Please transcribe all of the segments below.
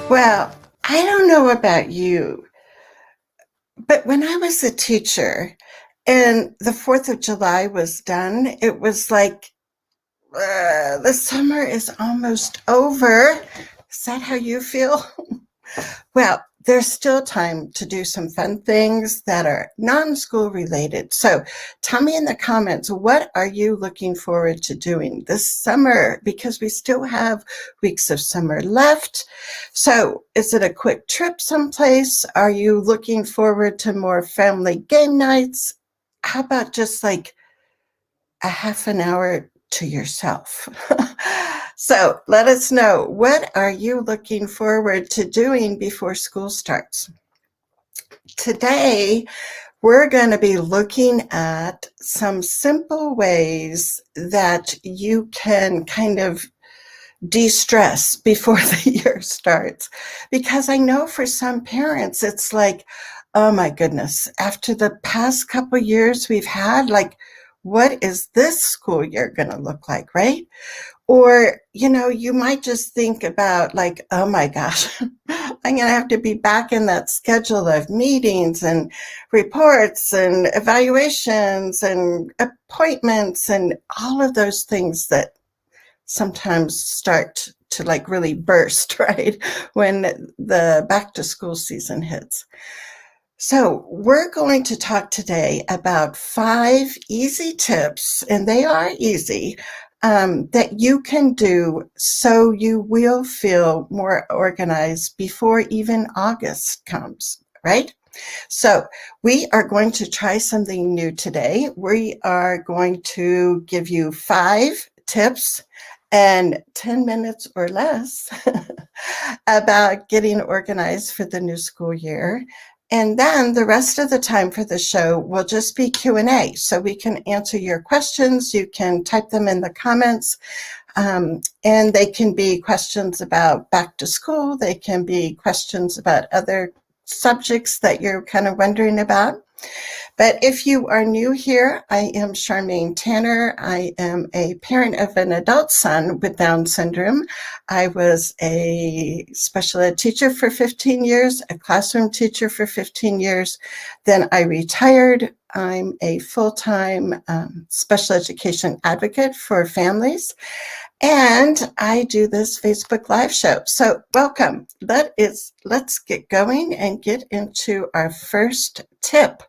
Well, I don't know about you, but when I was a teacher and the 4th of July was done, it was like the summer is almost over. Is that how you feel? Well, there's still time to do some fun things that are non-school related. So tell me in the comments, what are you looking forward to doing this summer? Because we still have weeks of summer left. So is it a quick trip someplace? Are you looking forward to more family game nights? How about just like a half an hour to yourself? So let us know, what are you looking forward to doing before school starts? Today, we're going to be looking at some simple ways that you can kind of de-stress before the year starts. Because I know for some parents, it's like, oh my goodness, after the past couple years we've had, like, what is this school year going to look like, right? Or, you might just think about like, oh my gosh, I'm going to have to be back in that schedule of meetings and reports and evaluations and appointments and all of those things that sometimes start to like really burst, right? When the back to school season hits. So we're going to talk today about 5 easy tips, and they are easy, that you can do so you will feel more organized before even August comes, right? So we are going to try something new today. We are going to give you 5 tips and 10 minutes or less about getting organized for the new school year. And then the rest of the time for the show will just be Q&A. So we can answer your questions. You can type them in the comments. And they can be questions about back to school. They can be questions about other subjects that you're kind of wondering about. But if you are new here, I am Charmaine Tanner. I am a parent of an adult son with Down syndrome. I was a special ed teacher for 15 years, a classroom teacher for 15 years. Then I retired. I'm a full-time special education advocate for families. And I do this Facebook Live show. So welcome. Let's get going and get into our first tip.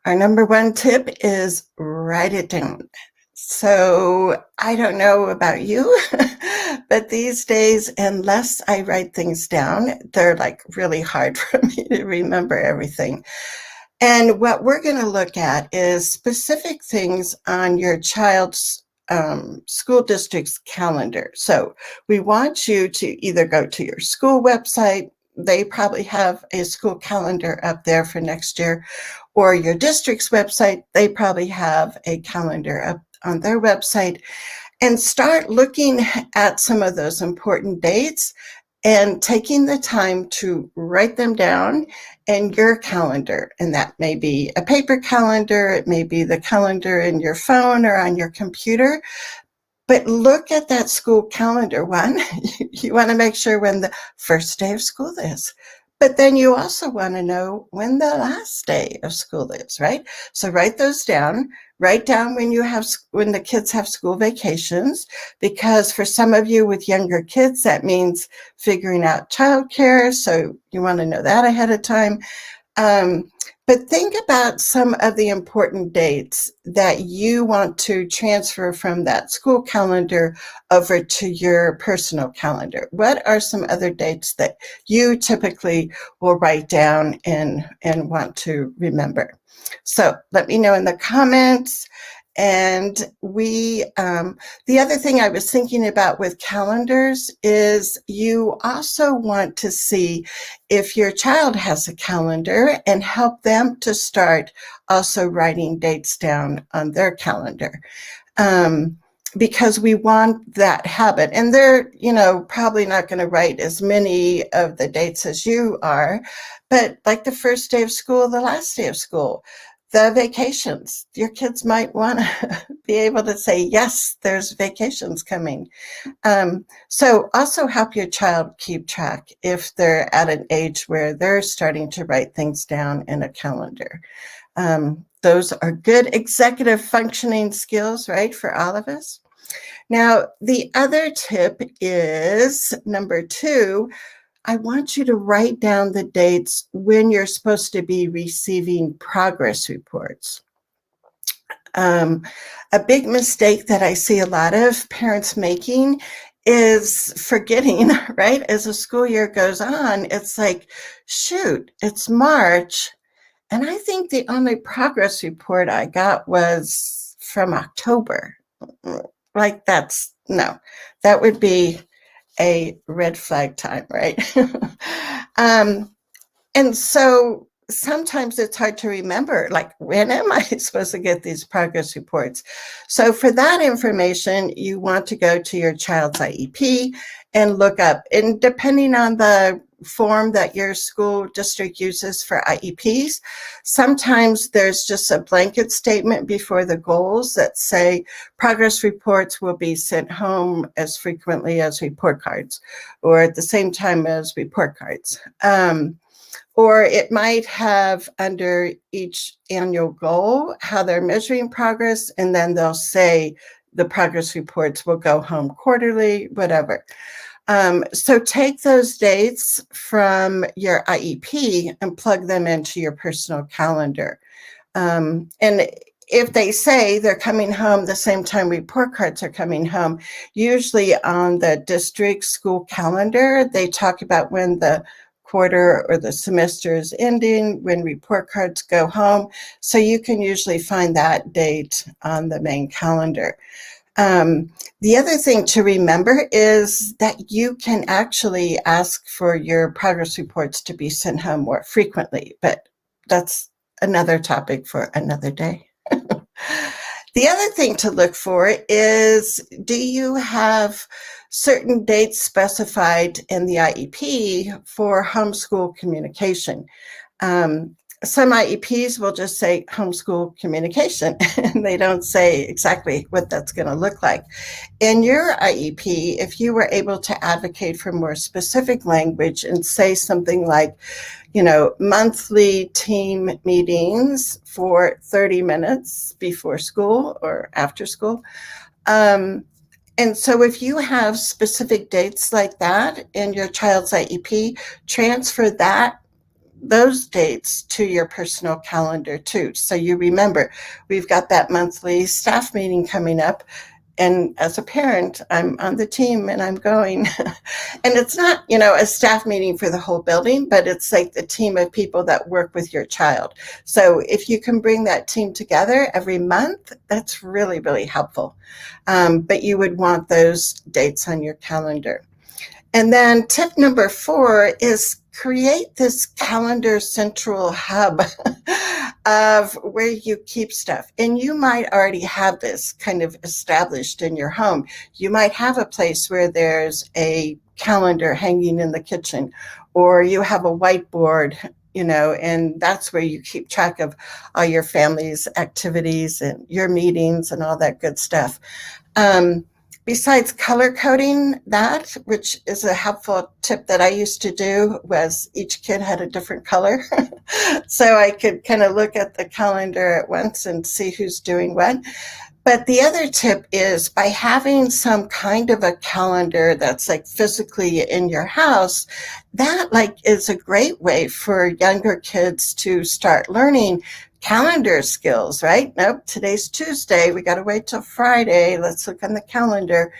Our number 1 tip is write it down. So I don't know about you, but these days, unless I write things down, they're like really hard for me to remember everything. And what we're going to look at is specific things on your child's school district's calendar. So we want you to either go to your school website. They probably have a school calendar up there for next year, or your district's website. They probably have a calendar up on their website, and start looking at some of those important dates and taking the time to write them down in your calendar. And that may be a paper calendar, it may be the calendar in your phone or on your computer. But look at that school calendar. One, you want to make sure when the first day of school is. But then you also want to know when the last day of school is, right? So write those down. Write down when the kids have school vacations, because for some of you with younger kids, that means figuring out childcare. So you want to know that ahead of time. But think about some of the important dates that you want to transfer from that school calendar over to your personal calendar. What are some other dates that you typically will write down and want to remember? So let me know in the comments. And the other thing I was thinking about with calendars is you also want to see if your child has a calendar and help them to start also writing dates down on their calendar. Because we want that habit. And they're, probably not going to write as many of the dates as you are, but like the first day of school, the last day of school, The vacations. Your kids might want to be able to say, yes, there's vacations coming. So also help your child keep track if they're at an age where they're starting to write things down in a calendar. Those are good executive functioning skills, right, for all of us. Now, the other tip is number 2. I want you to write down the dates when you're supposed to be receiving progress reports. A big mistake that I see a lot of parents making is forgetting, right? As the school year goes on, it's like, shoot, it's March. And I think the only progress report I got was from October. Like, no, that would be a red flag time, right? um, and so sometimes it's hard to remember, like, when am I supposed to get these progress reports? So for that information, you want to go to your child's IEP and look up, and depending on the form that your school district uses for IEPs, sometimes there's just a blanket statement before the goals that say progress reports will be sent home as frequently as report cards, or at the same time as report cards. Or it might have under each annual goal how they're measuring progress, and then they'll say the progress reports will go home quarterly, whatever. So take those dates from your IEP and plug them into your personal calendar. And if they say they're coming home the same time report cards are coming home, usually on the district school calendar, they talk about when the quarter or the semester is ending, when report cards go home. So you can usually find that date on the main calendar. The other thing to remember is that you can actually ask for your progress reports to be sent home more frequently, but that's another topic for another day. The other thing to look for is, do you have certain dates specified in the IEP for homeschool communication? Some IEPs will just say homeschool communication, and they don't say exactly what that's going to look like. In your IEP, if you were able to advocate for more specific language and say something like, monthly team meetings for 30 minutes before school or after school. And so if you have specific dates like that in your child's IEP, transfer those dates to your personal calendar too. So you remember, we've got that monthly staff meeting coming up. And as a parent, I'm on the team and I'm going. And it's not, a staff meeting for the whole building, but it's like the team of people that work with your child. So if you can bring that team together every month, that's really, really helpful. But you would want those dates on your calendar. And then tip number 4 is create this calendar central hub of where you keep stuff. And you might already have this kind of established in your home. You might have a place where there's a calendar hanging in the kitchen, or you have a whiteboard, and that's where you keep track of all your family's activities and your meetings and all that good stuff. Besides color coding that, which is a helpful tip that I used to do, was each kid had a different color. So I could kind of look at the calendar at once and see who's doing what. But the other tip is, by having some kind of a calendar that's like physically in your house, that is a great way for younger kids to start learning calendar skills, right? Nope, today's Tuesday. We got to wait till Friday. Let's look on the calendar.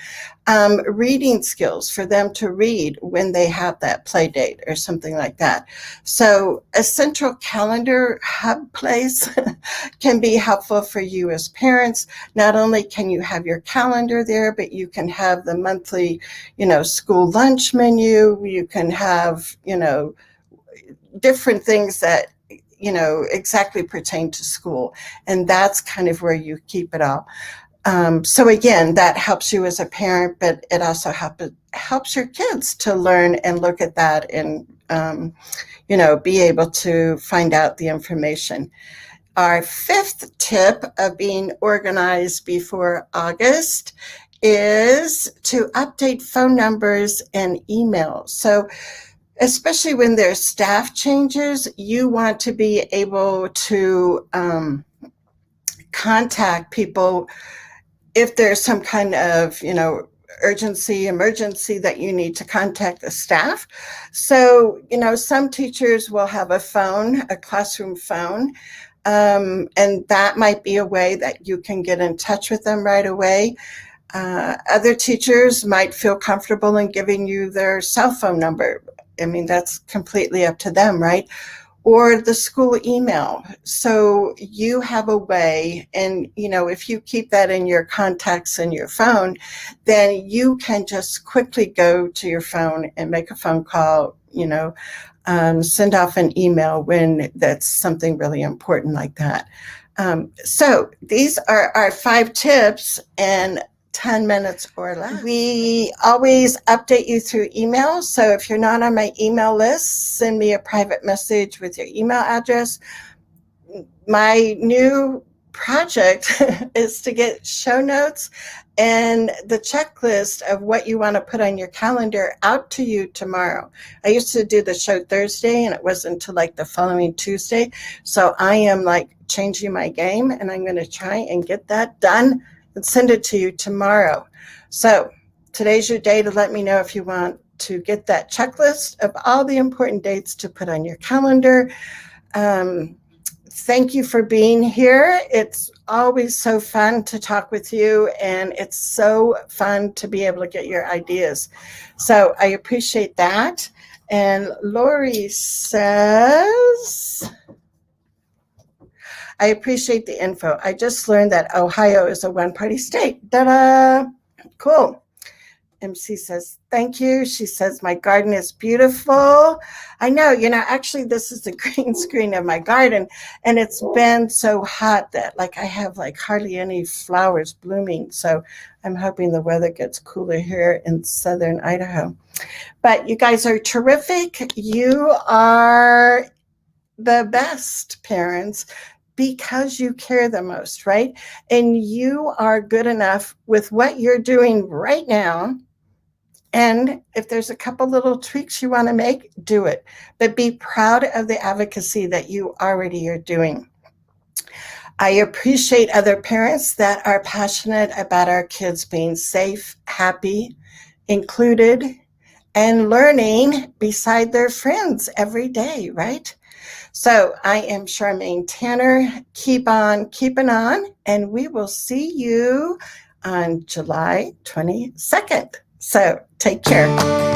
Reading skills for them to read when they have that play date or something like that. So a central calendar hub place can be helpful for you as parents. Not only can you have your calendar there, but you can have the monthly, school lunch menu. You can have, different things that exactly pertain to school. And that's kind of where you keep it all. So again, that helps you as a parent, but it also helps your kids to learn and look at that and, be able to find out the information. our fifth tip of being organized before August is to update phone numbers and emails. So especially when there's staff changes, you want to be able to contact people if there's some kind of, urgency, emergency that you need to contact the staff. So, some teachers will have a phone, a classroom phone, and that might be a way that you can get in touch with them right away. Other teachers might feel comfortable in giving you their cell phone number. I mean, that's completely up to them, right? Or the school email. So you have a way, and if you keep that in your contacts in your phone, then you can just quickly go to your phone and make a phone call, send off an email when that's something really important like that. So these are our 5 tips in 10 minutes or less. We always update you through email. So if you're not on my email list, send me a private message with your email address. My new project is to get show notes and the checklist of what you want to put on your calendar out to you tomorrow. I used to do the show Thursday, and it wasn't until like the following Tuesday. So I am like changing my game, and I'm going to try and get that done and send it to you tomorrow. So today's your day to let me know if you want to get that checklist of all the important dates to put on your calendar. Thank you for being here. It's always so fun to talk with you, and it's so fun to be able to get your ideas. So I appreciate that. And Lori says, I appreciate the info. I just learned that Ohio is a one-party state. Ta-da! Cool. MC says, thank you. She says, my garden is beautiful. I know, actually this is the green screen of my garden, and it's been so hot that I have hardly any flowers blooming. So I'm hoping the weather gets cooler here in southern Idaho. But you guys are terrific. You are the best parents because you care the most, right? And you are good enough with what you're doing right now. And if there's a couple little tweaks you want to make, do it. But be proud of the advocacy that you already are doing. I appreciate other parents that are passionate about our kids being safe, happy, included, and learning beside their friends every day, right? So I am Charmaine Tanner. Keep on keeping on, and we will see you on July 22nd. So take care.